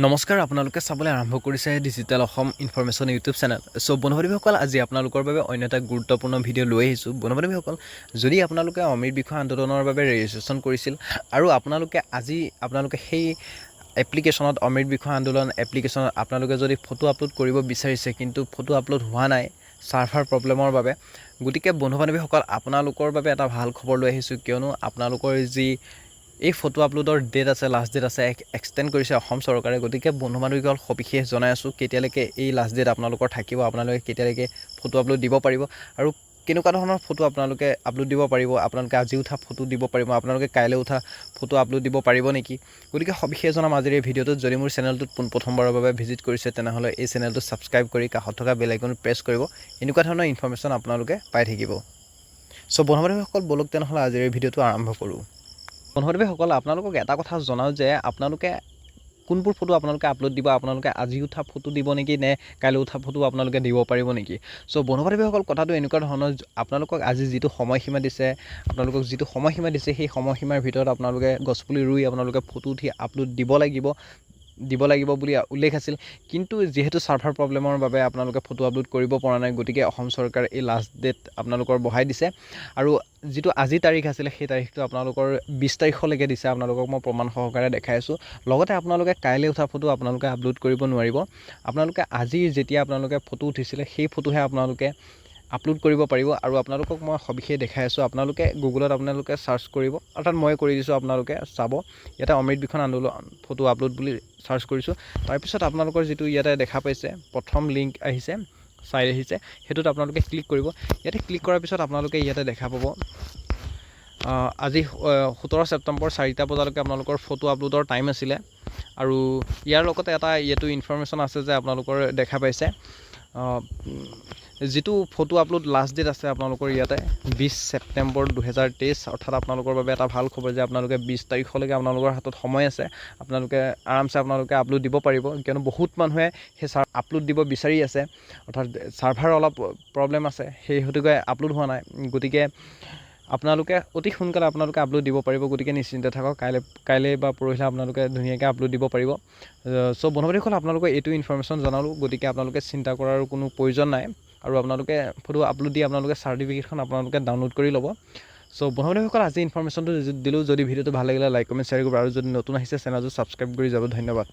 নমস্কাৰ আপোনালোকে চাবলৈ আৰম্ভ কৰিছে digital Assam information YouTube channel. So' বন্ধু-বান্ধৱীসকল, আজি আপোনালোকৰ বাবে অন্য এটা গুৰুত্বপূৰ্ণ ভিডিঅ' লৈ আহিছোঁ। বন্ধু-বান্ধৱীসকল, যদি আপোনালোকে অমৃত বিষয় আন্দোলনৰ বাবে ৰেজিষ্ট্ৰেশ্যন কৰিছিল আৰু আপোনালোকে সেই এপ্লিকেশ্যনত অমৃত বিষয় আন্দোলন এপ্লিকেশ্যনত আপোনালোকে যদি ফটো আপলোড কৰিব বিচাৰিছে কিন্তু ফটো আপলোড হোৱা নাই ছাৰ্ভাৰ প্ৰব্লেমৰ বাবে, গতিকে বন্ধু-বান্ধৱীসকল আপোনালোকৰ বাবে এটা ভাল খবৰ লৈ আহিছোঁ। কিয়নো আপোনালোকৰ যি এই ফটো আপলোডৰ ডেট আছে, লাষ্ট ডেট আছে, এক্সটেণ্ড কৰিছে অসম চৰকাৰে। গতিকে বন্ধু-বান্ধৱীসকল সবিশেষ জনাই আছোঁ কেতিয়ালৈকে এই লাষ্ট ডেট আপোনালোকৰ থাকিব, আপোনালোকে কেতিয়ালৈকে ফটো আপলোড দিব পাৰিব আৰু কেনেকুৱা ধৰণৰ ফটো আপোনালোকে আপলোড দিব পাৰিব। আপোনালোকে আজি উঠা ফটো দিব পাৰিব, আপোনালোকে কাইলৈ উঠা ফটো আপলোড দিব পাৰিব নেকি? গতিকে সবিশেষ জনাম আজিৰ এই ভিডিঅ'টোত। যদি মোৰ চেনেলটোত পোনপ্ৰথমবাৰৰ বাবে ভিজিট কৰিছে তেনেহ'লে এই চেনেলটো ছাবস্ক্ৰাইব কৰি কাষত থকা বেল আইকনটো প্ৰেছ কৰিব। এনেকুৱা ধৰণৰ ইনফৰমেশ্যন আপোনালোকে পাই থাকিব। চ' বন্ধু-বান্ধৱীসকল, বলক তেনেহ'লে আজিৰ এই ভিডিঅ'টো আৰম্ভ কৰোঁ। বন্ধু-বান্ধৱীসকল, আপোনালোকক এটা কথা জনাওঁ যে আপোনালোকে কোনবোৰ ফটো আপোনালোকে আপলোড দিব, আপোনালোকে আজি উঠা ফটো দিব নেকি নে কাইলৈ উঠা ফটো আপোনালোকে দিব পাৰিব নেকি? চ' বন্ধু-বান্ধৱীসকল, কথাটো এনেকুৱা ধৰণৰ, আপোনালোকক আজি যিটো সময়সীমা দিছে, সেই সময়সীমাৰ ভিতৰত আপোনালোকে গছপুলি ৰুই আপোনালোকে ফটো উঠি আপলোড দিব লাগিব বুলি উল্লেখ আছিল। কিন্তু যিহেতু ছাৰ্ভাৰ প্ৰব্লেমৰ বাবে আপোনালোকে ফটো আপলোড কৰিব পৰা নাই, গতিকে অসম চৰকাৰে এই লাষ্ট ডেট আপোনালোকৰ বঢ়াই দিছে আৰু যিটো আজি তাৰিখ আছিলে সেই তাৰিখটো আপোনালোকৰ 20 তাৰিখলৈকে দিছে। আপোনালোকক মই প্ৰমাণ সহকাৰে দেখাই আছোঁ। লগতে আপোনালোকে কাইলৈ উঠা ফটো আপোনালোকে আপলোড কৰিব নোৱাৰিব। আপোনালোকে আজি যেতিয়া আপোনালোকে ফটো উঠিছিলে সেই ফটোহে আপোনালোকে আপলোড কৰিব পাৰিব। আৰু আপোনালোকক মই সবিশেষ দেখাই আছোঁ। আপোনালোকে গুগলত চাৰ্চ কৰিব, অৰ্থাৎ মই কৰি দিছোঁ, আপোনালোকে চাব। ইয়াতে অমৃত বিষয় আন্দোলন ফটো আপলোড বুলি চাৰ্চ কৰিছোঁ। তাৰপিছত আপোনালোকৰ যিটো ইয়াতে দেখা পাইছে প্ৰথম লিংক আহিছে, চাইট আহিছে, সেইটোত আপোনালোকে ক্লিক কৰিব। ইয়াতে ক্লিক কৰাৰ পিছত আপোনালোকে ইয়াতে দেখা পাব আজি 17 ছেপ্টেম্বৰ 4টা বজালৈকে আপোনালোকৰ ফটো আপলোডৰ টাইম আছিলে। আৰু ইয়াৰ লগতে এইটো ইনফৰমেশ্যন আছে যে আপোনালোকৰ দেখা পাইছে যিটো ফটো আপলোড লাষ্ট ডেট আছে আপোনালোকৰ ইয়াতে 20 ছেপ্টেম্বৰ 2023। অৰ্থাৎ আপোনালোকৰ বাবে এটা ভাল খবৰ যে আপোনালোকে 20 তাৰিখলৈকে আপোনালোকৰ হাতত সময় আছে। আপোনালোকে আৰামছে আপলোড দিব পাৰিব, কিয়নো বহুত মানুহে সেই আপলোড দিব বিচাৰি আছে। অৰ্থাৎ ছাৰ্ভাৰ অলপ প্ৰব্লেম আছে, সেই হেতুকে আপলোড হোৱা নাই। গতিকে আপোনালোকে অতি সোনকালে আপলোড দিব পাৰিব। গতিকে নিশ্চিন্ত থাকক, কাইলৈ বা পৰহিলৈ আপোনালোকে ধুনীয়াকৈ আপলোড দিব পাৰিব। চ' বন্ধু-বান্ধৱীসকল, আপোনালোকে এইটো ইনফৰমেশ্যন জনালোঁ। গতিকে আপোনালোকে চিন্তা কৰাৰ কোনো প্ৰয়োজন নাই আৰু আপোনালোকে ফটো আপলোড দি আপোনালোকে চাৰ্টিফিকেটখন আপোনালোকে ডাউনলোড কৰি ল'ব। চ' বন্ধু-বান্ধৱীসকল, আজি ইনফৰমেশ্যনটো দিলোঁ। যদি ভিডিঅ'টো ভাল লাগিলে লাইক, কমেণ্ট, শ্বেয়াৰ কৰিব আৰু যদি নতুন আহিছে চেনেলটো ছাবস্ক্ৰাইব কৰি যাব। ধন্যবাদ।